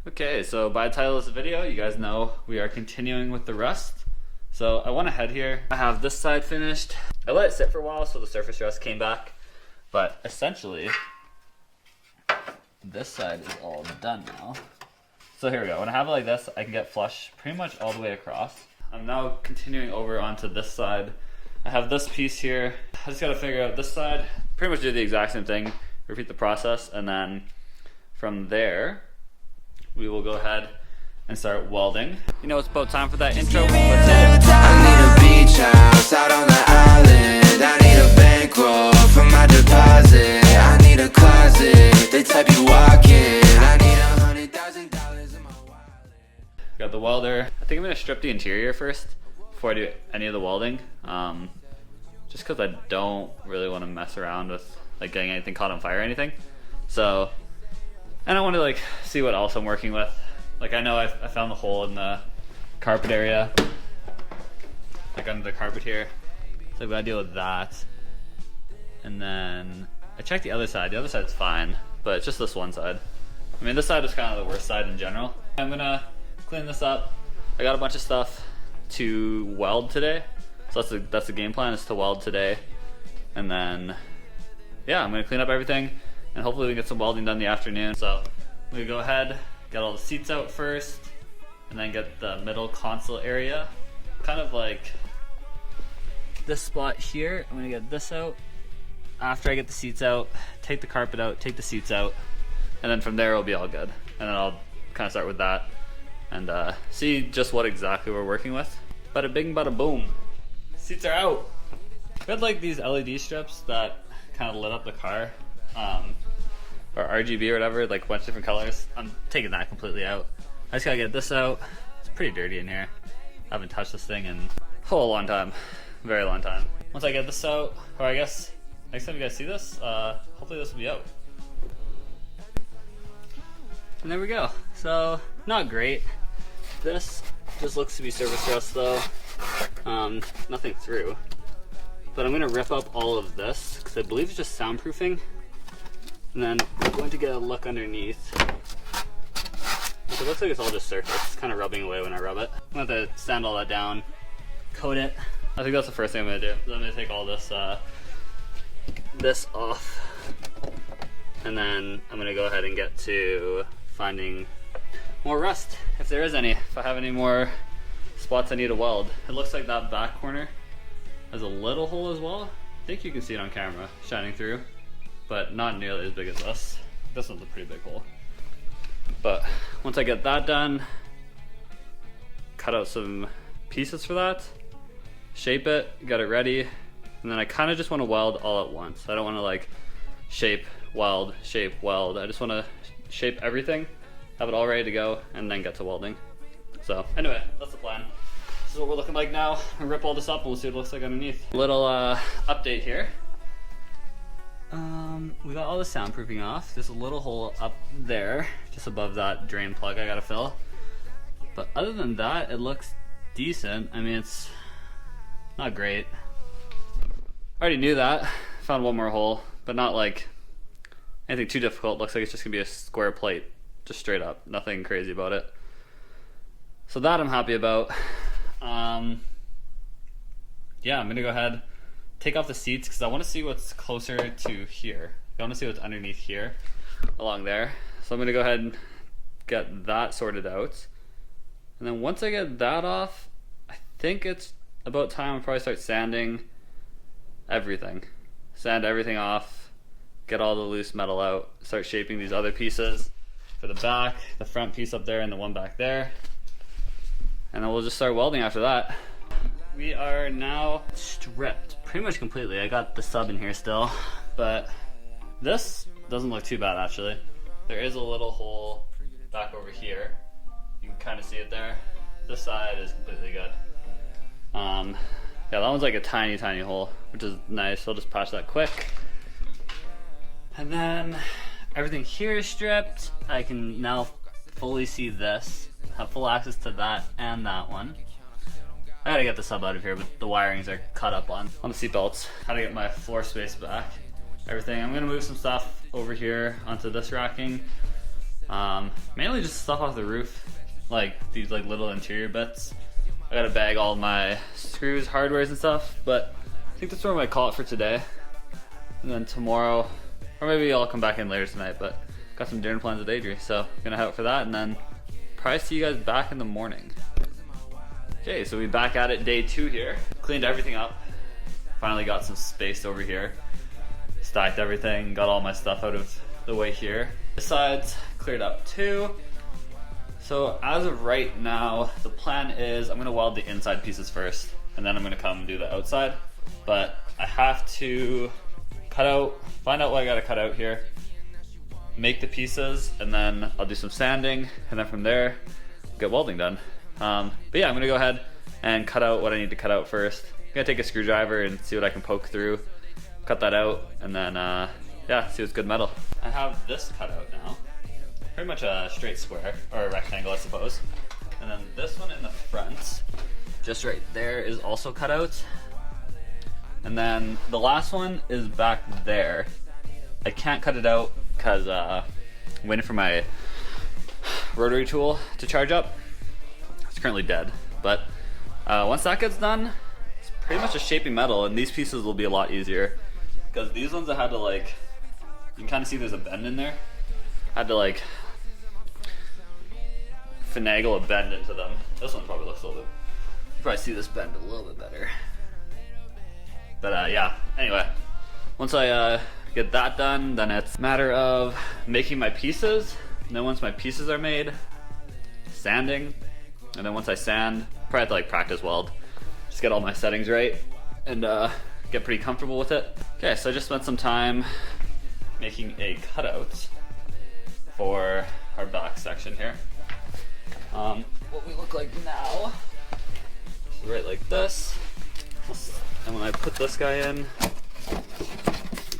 Okay, so by the title of this video, you guys know we are continuing with the rust. So I went ahead here. I have this side finished. I let it sit for a while so the surface rust came back. But essentially, this side is all done now. So here we go. When I have it like this, I can get flush pretty much all the way across. I'm now continuing over onto this side. I have this piece here. I just gotta figure out this side. Pretty much do the exact same thing. Repeat the process, and then from there, we will go ahead and start welding. You know, it's about time for that intro. Let's hit it. I need a beach house out on the island. I need a bankroll for my deposit. I need a closet, the type you walk in. I need $100,000 in my wallet. Got the welder. I think I'm gonna strip the interior first before I do any of the welding. Just because I don't really want to mess around with like getting anything caught on fire or anything. So, and I want to like see what else I'm working with. Like I know I found the hole in the carpet area, like under the carpet here. So I'm gonna deal with that. And then I checked the other side. The other side's fine, but it's just this one side. I mean, this side is kind of the worst side in general. I'm gonna clean this up. I got a bunch of stuff to weld today. So that's the game plan, is to weld today. And then, yeah, I'm gonna clean up everything and hopefully we can get some welding done in the afternoon. So I'm gonna go ahead, get all the seats out first, and then get the middle console area. Kind of like this spot here. I'm gonna get this out. After I get the seats out, take the carpet out, take the seats out, and then from there it'll be all good. And then I'll kind of start with that and see just what exactly we're working with. Bada bing, bada boom. Seats are out. We had like these LED strips that kind of lit up the car, or RGB or whatever, like a bunch of different colors. I'm taking that completely out. I just gotta get this out. It's pretty dirty in here. I haven't touched this thing in a long time, very long time. Once I get this out, or I guess next time you guys see this, hopefully this will be out. And there we go. So, not great. This just looks to be surface rust though. Nothing through. But I'm gonna rip up all of this because I believe it's just soundproofing. And then I'm going to get a look underneath. It looks like it's all just surface. It's kind of rubbing away when I rub it. I'm gonna have to sand all that down, coat it. I think that's the first thing I'm gonna do. I'm gonna take all this this off. And then I'm gonna go ahead and get to finding more rust, if there is any. If I have any more spots I need to weld. It looks like that back corner has a little hole as well. I think you can see it on camera shining through, but not nearly as big as this. This one's a pretty big hole. But once I get that done, cut out some pieces for that, shape it, get it ready, and then I kind of just want to weld all at once. I don't want to like shape, weld. I just want to shape everything, have it all ready to go, and then get to welding. So anyway, that's the plan. This is what we're looking like now. I'll rip all this up and we'll see what it looks like underneath. Little update here. We got all the soundproofing off. There's a little hole up there, just above that drain plug I gotta fill. But other than that, it looks decent. I mean, it's not great. I already knew that. Found one more hole, but not like anything too difficult. Looks like it's just gonna be a square plate, just straight up. Nothing crazy about it. So that I'm happy about. Yeah, I'm gonna go ahead, take off the seats because I want to see what's closer to here. I want to see what's underneath here, along there. So I'm gonna go ahead and get that sorted out. And then once I get that off, I think it's about time I'll probably start sanding everything. Sand everything off, get all the loose metal out, start shaping these other pieces for the back, the front piece up there, and the one back there. And then we'll just start welding after that. We are now stripped pretty much completely. I got the sub in here still, but this doesn't look too bad actually. There is a little hole back over here. You can kind of see it there. This side is completely good. Yeah, that one's like a tiny hole, which is nice. I'll just patch that quick. And then everything here is stripped. I can now fully see this. Have full access to that and that one. I gotta get the sub out of here, but the wirings are cut up on the seat belts. How to get my floor space back. Everything. I'm gonna move some stuff over here onto this racking. Mainly just stuff off the roof, like these like little interior bits. I gotta bag all my screws, hardwares and stuff, but I think that's what I might call it for today. And then tomorrow, or maybe I'll come back in later tonight, but got some dinner plans with Adri, so gonna head out for that and then probably see you guys back in the morning. Okay, so we're back at it, day 2 here. Cleaned everything up. Finally got some space over here. Stacked everything, got all my stuff out of the way here. The sides cleared up too. So as of right now, the plan is I'm gonna weld the inside pieces first, and then I'm gonna come and do the outside. But I have to find out what I gotta cut out here, make the pieces, and then I'll do some sanding, and then from there, get welding done. But yeah, I'm gonna go ahead and cut out what I need to cut out first. I'm gonna take a screwdriver and see what I can poke through, cut that out, and then yeah, see what's good metal. I have this cut out now. Pretty much a straight square, or a rectangle I suppose. And then this one in the front, just right there, is also cut out. And then the last one is back there. I can't cut it out because I'm waiting for my rotary tool to charge up. It's currently dead, but once that gets done, it's pretty much just shaping metal, and these pieces will be a lot easier. Because these ones I had to like, you can kind of see there's a bend in there. I had to like finagle a bend into them. This one probably looks a little bit, you probably see this bend a little bit better. But yeah, anyway, once I get that done, then it's a matter of making my pieces. And then once my pieces are made, sanding. And then once I sand, probably have to like practice weld. Just get all my settings right and get pretty comfortable with it. Okay, so I just spent some time making a cutout for our back section here. What we look like now is right like this. And when I put this guy in,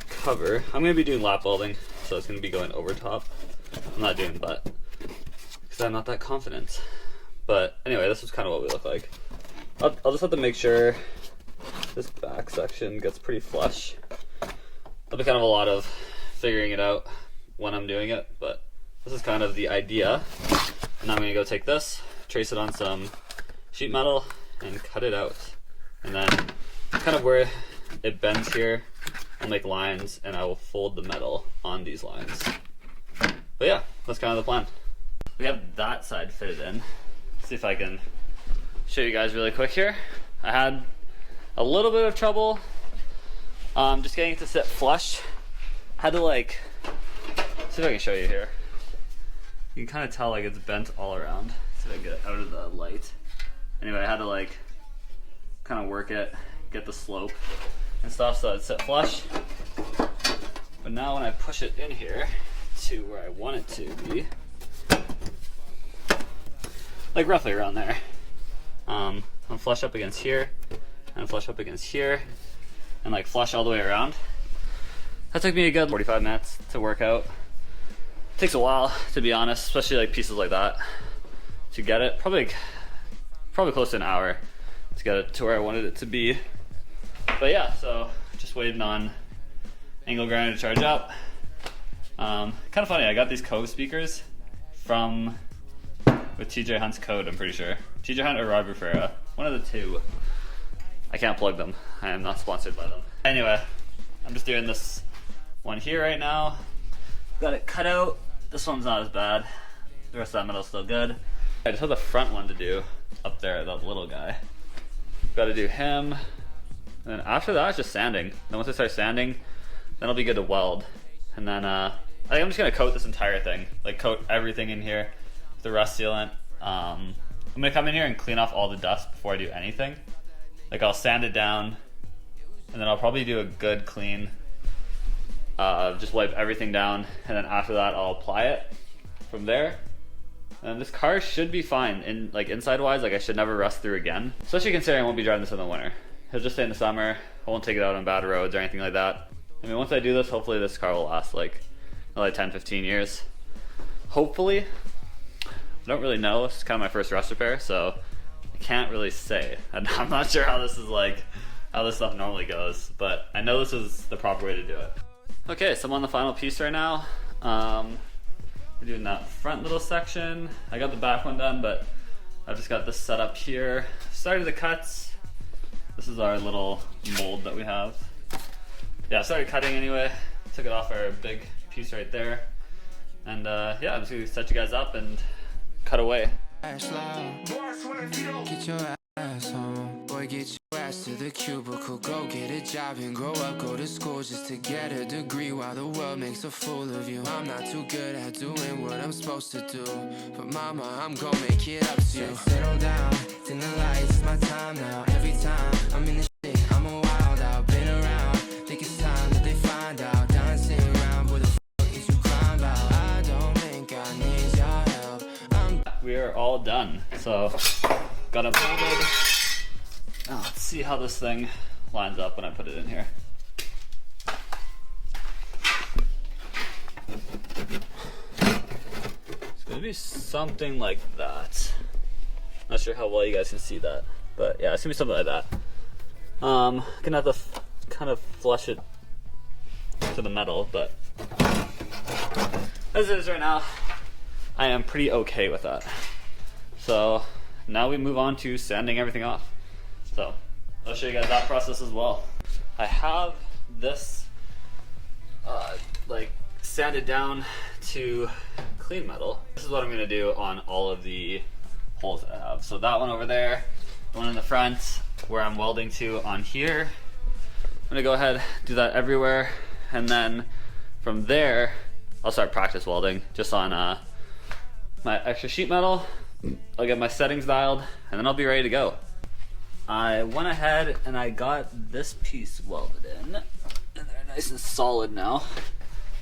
cover, I'm going to be doing lap welding, so it's going to be going over top. I'm not doing butt, because I'm not that confident. But anyway, this is kind of what we look like. I'll just have to make sure this back section gets pretty flush. That'll be kind of a lot of figuring it out when I'm doing it, but this is kind of the idea. And now I'm going to go take this, trace it on some sheet metal, and cut it out. And then kind of where it bends here, I'll make lines and I will fold the metal on these lines. But yeah, that's kind of the plan. We have that side fitted in. Let's see if I can show you guys really quick here. I had a little bit of trouble just getting it to sit flush. Had to like, see if I can show you here. You can kind of tell like it's bent all around. See if I can get it out of the light. Anyway, I had to like kind of work it, get the slope and stuff so it'd sit flush. But now when I push it in here to where I want it to be, like roughly around there, I'm flush up against here and flush up against here and like flush all the way around. That took me a good 45 minutes to work out. It takes a while, to be honest, especially like pieces like that to get it. Probably close to an hour to get it to where I wanted it to be. But yeah, so just waiting on angle grinder to charge up. Kind of funny, I got these Cove speakers with TJ Hunt's code, I'm pretty sure. TJ Hunt or Rob Rufera, one of the two. I can't plug them, I am not sponsored by them. Anyway, I'm just doing this one here right now. Got it cut out. This one's not as bad. The rest of that metal's still good. I just have the front one to do up there, that little guy. Got to do him. And then after that, it's just sanding. Then once I start sanding, then I'll be good to weld. And then I think I'm just gonna coat this entire thing. Like coat everything in here with the rust sealant. I'm gonna come in here and clean off all the dust before I do anything. Like I'll sand it down, and then I'll probably do a good clean. Just wipe everything down, and then after that I'll apply it from there. And this car should be fine, inside wise, like I should never rust through again. Especially considering I won't be driving this in the winter. It'll just stay in the summer. I won't take it out on bad roads or anything like that. I mean, once I do this, hopefully this car will last like another 10-15 years. Hopefully. I don't really know. This is kind of my first rust repair, so I can't really say. I'm not sure how this stuff normally goes, but I know this is the proper way to do it. Okay, so I'm on the final piece right now. we're doing that front little section. I got the back one done, but I've just got this set up here. Started the cuts. This is our little mold that we have. Yeah, I started cutting anyway. Took it off our big piece right there. And yeah, I'm just gonna set you guys up and cut away. Get your ass home. Boy, get your ass to the cubicle. Go get a job and grow up. Go to school just to get a degree while the world makes a fool of you. I'm not too good at doing what I'm supposed to do, but mama, I'm gonna make it up to you. Settle down, dim the lights, it's my time now. Every time I'm in the shit, I'm a wild out. Been around, think it's time that they find out. Dancing around, where the fuck is you climb out? I don't think I need your help. We are all done. So got it molded. Now let's see how this thing lines up when I put it in here. It's gonna be something like that. Not sure how well you guys can see that, but yeah, it's gonna be something like that. Gonna have to kind of flush it to the metal, but as it is right now, I am pretty okay with that. So now we move on to sanding everything off. So I'll show you guys that process as well. I have this like sanded down to clean metal. This is what I'm gonna do on all of the holes that I have. So that one over there, the one in the front where I'm welding to on here. I'm gonna go ahead, do that everywhere, and then from there I'll start practice welding just on my extra sheet metal. I'll get my settings dialed, and then I'll be ready to go. I went ahead and I got this piece welded in, and they're nice and solid now.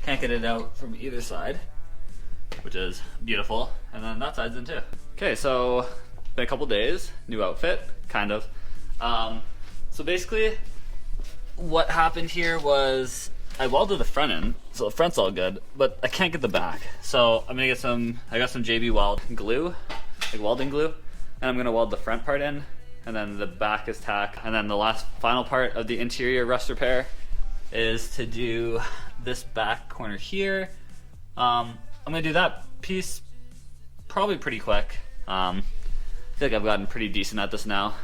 Can't get it out from either side, which is beautiful. And then that side's in too. Okay, so been a couple days, new outfit, kind of. So basically, what happened here was I welded the front end, so the front's all good, but I can't get the back. So I'm gonna get I got some JB Weld glue, like welding glue, and I'm gonna weld the front part in, and then the back is tack. And then the last final part of the interior rust repair is to do this back corner here. I'm gonna do that piece probably pretty quick. I feel like I've gotten pretty decent at this now.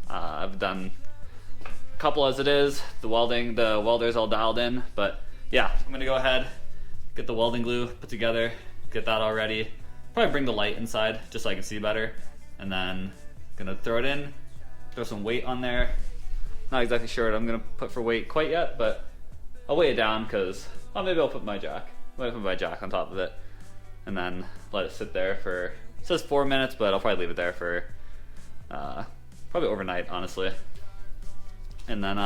I've done a couple as it is. The welder's all dialed in, but yeah, I'm gonna go ahead, get the welding glue put together, get that all ready. Probably bring the light inside just so I can see better, and then gonna throw it in, throw some weight on there. Not exactly sure what I'm gonna put for weight quite yet, but I'll weigh it down because maybe I'll put my jack. I'll put my jack on top of it, and then let it sit there for, it says 4 minutes, but I'll probably leave it there for probably overnight, honestly. And then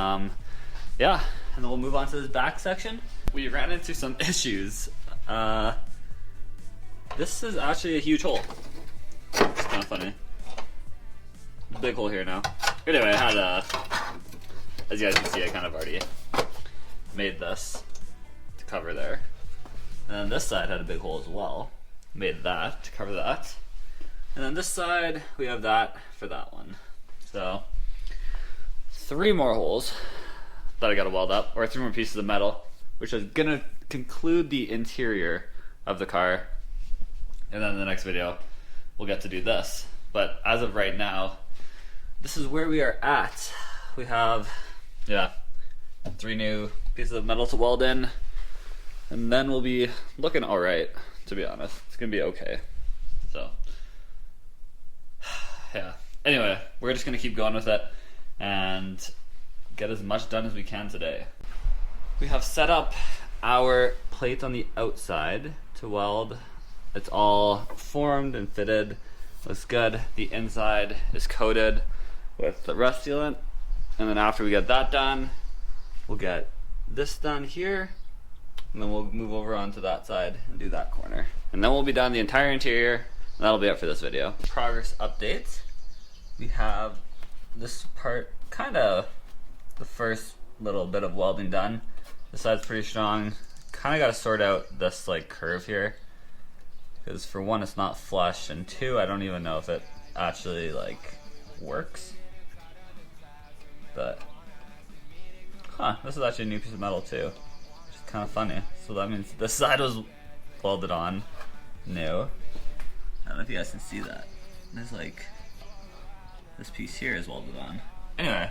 yeah, and then we'll move on to this back section. We ran into some issues. This is actually a huge hole. It's kind of funny. Big hole here now. Anyway, I had as you guys can see, I kind of already made this to cover there. And then this side had a big hole as well. Made that to cover that. And then this side, we have that for that one. So 3 more holes that I gotta weld up, or 3 more pieces of metal, which is gonna conclude the interior of the car. And then in the next video, we'll get to do this. But as of right now, this is where we are at. We have, yeah, 3 new pieces of metal to weld in, and then we'll be looking all right, to be honest. It's gonna be okay. So, yeah. Anyway, we're just gonna keep going with it and get as much done as we can today. We have set up our plate on the outside to weld. It's all formed and fitted. Looks good. The inside is coated with the rust sealant. And then after we get that done, we'll get this done here. And then we'll move over onto that side and do that corner. And then we'll be done the entire interior. And that'll be it for this video. Progress updates. We have this part, kind of the first little bit of welding done. This side's pretty strong. Kind of got to sort out this like curve here, because for one, it's not flush, and 2, I don't even know if it actually like works. But this is actually a new piece of metal too, which is kind of funny. So that means this side was welded on, new. I don't know if you guys can see that. There's like, this piece here is welded on. Anyway.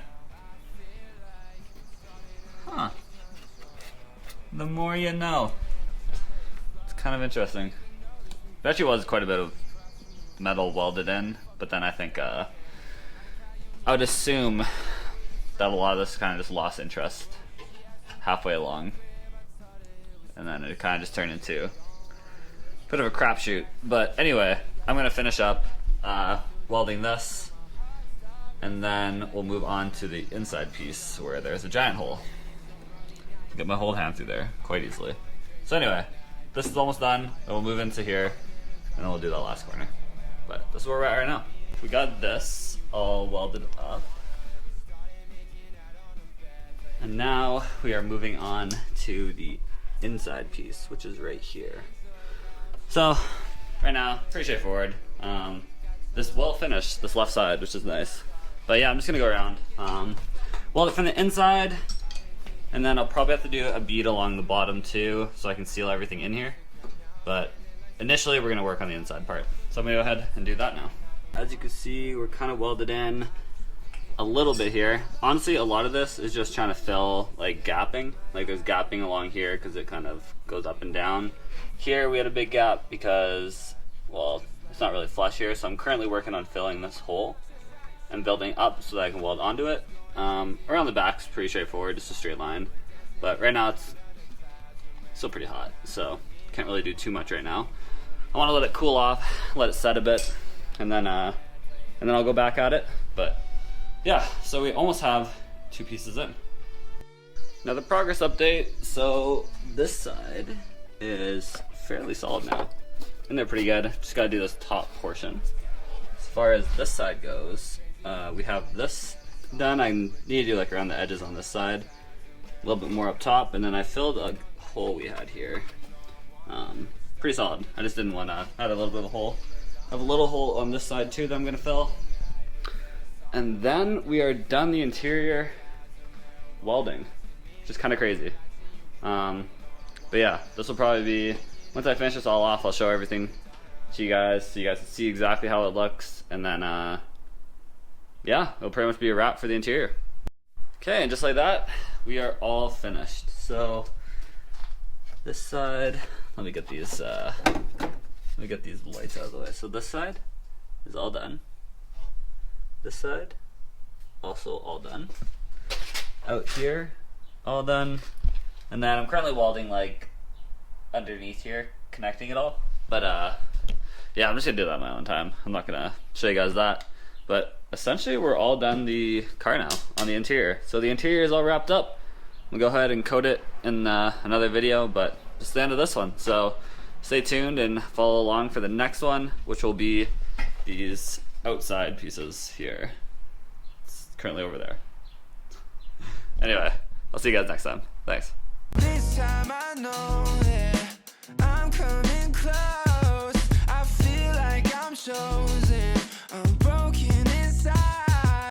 Huh. The more you know. It's kind of interesting. There actually was quite a bit of metal welded in, but then I think I would assume that a lot of this kind of just lost interest halfway along. And then it kind of just turned into a bit of a crapshoot. But anyway, I'm going to finish up welding this, and then we'll move on to the inside piece where there's a giant hole. Get my whole hand through there quite easily. So anyway, this is almost done, and we'll move into here, and then we'll do that last corner. But this is where we're at right now. We got this all welded up. And now we are moving on to the inside piece, which is right here. So, right now, pretty straightforward. This well finished, this left side, which is nice. But yeah, I'm just gonna go around, weld it from the inside, and then I'll probably have to do a bead along the bottom too, so I can seal everything in here. But initially, we're gonna work on the inside part. So I'm gonna go ahead and do that now. As you can see, we're kind of welded in a little bit here. Honestly, a lot of this is just trying to fill like gapping. Like there's gapping along here because it kind of goes up and down. Here we had a big gap because, well, it's not really flush here, so I'm currently working on filling this hole and building up so that I can weld onto it. Around the back's pretty straightforward, just a straight line. But right now it's still pretty hot, so can't really do too much right now. I want to let it cool off, let it set a bit, and then I'll go back at it. But yeah, so we almost have 2 pieces in. Now the progress update. So this side is fairly solid now, and they're pretty good. Just gotta do this top portion. As far as this side goes, we have this done. I need to do like around the edges on this side, a little bit more up top, and then I filled a hole we had here. Pretty solid. I just didn't want to add a little bit of a hole. I have a little hole on this side too that I'm gonna fill. And then we are done the interior welding, which is kind of crazy. But yeah, this will probably be, once I finish this all off, I'll show everything to you guys so you guys can see exactly how it looks. And then, yeah, it'll pretty much be a wrap for the interior. Okay, and just like that, we are all finished. So this side, let me get these lights out of the way. So this side is all done. This side, also all done. Out here, all done. And then I'm currently welding like underneath here, connecting it all. But yeah, I'm just gonna do that in my own time. I'm not gonna show you guys that. But essentially we're all done the car now on the interior. So the interior is all wrapped up. I'm gonna go ahead and coat it in another video, but just the end of this one. So stay tuned and follow along for the next one, which will be these outside pieces here. It's currently over there. Anyway, I'll see you guys next time. Thanks. This time I know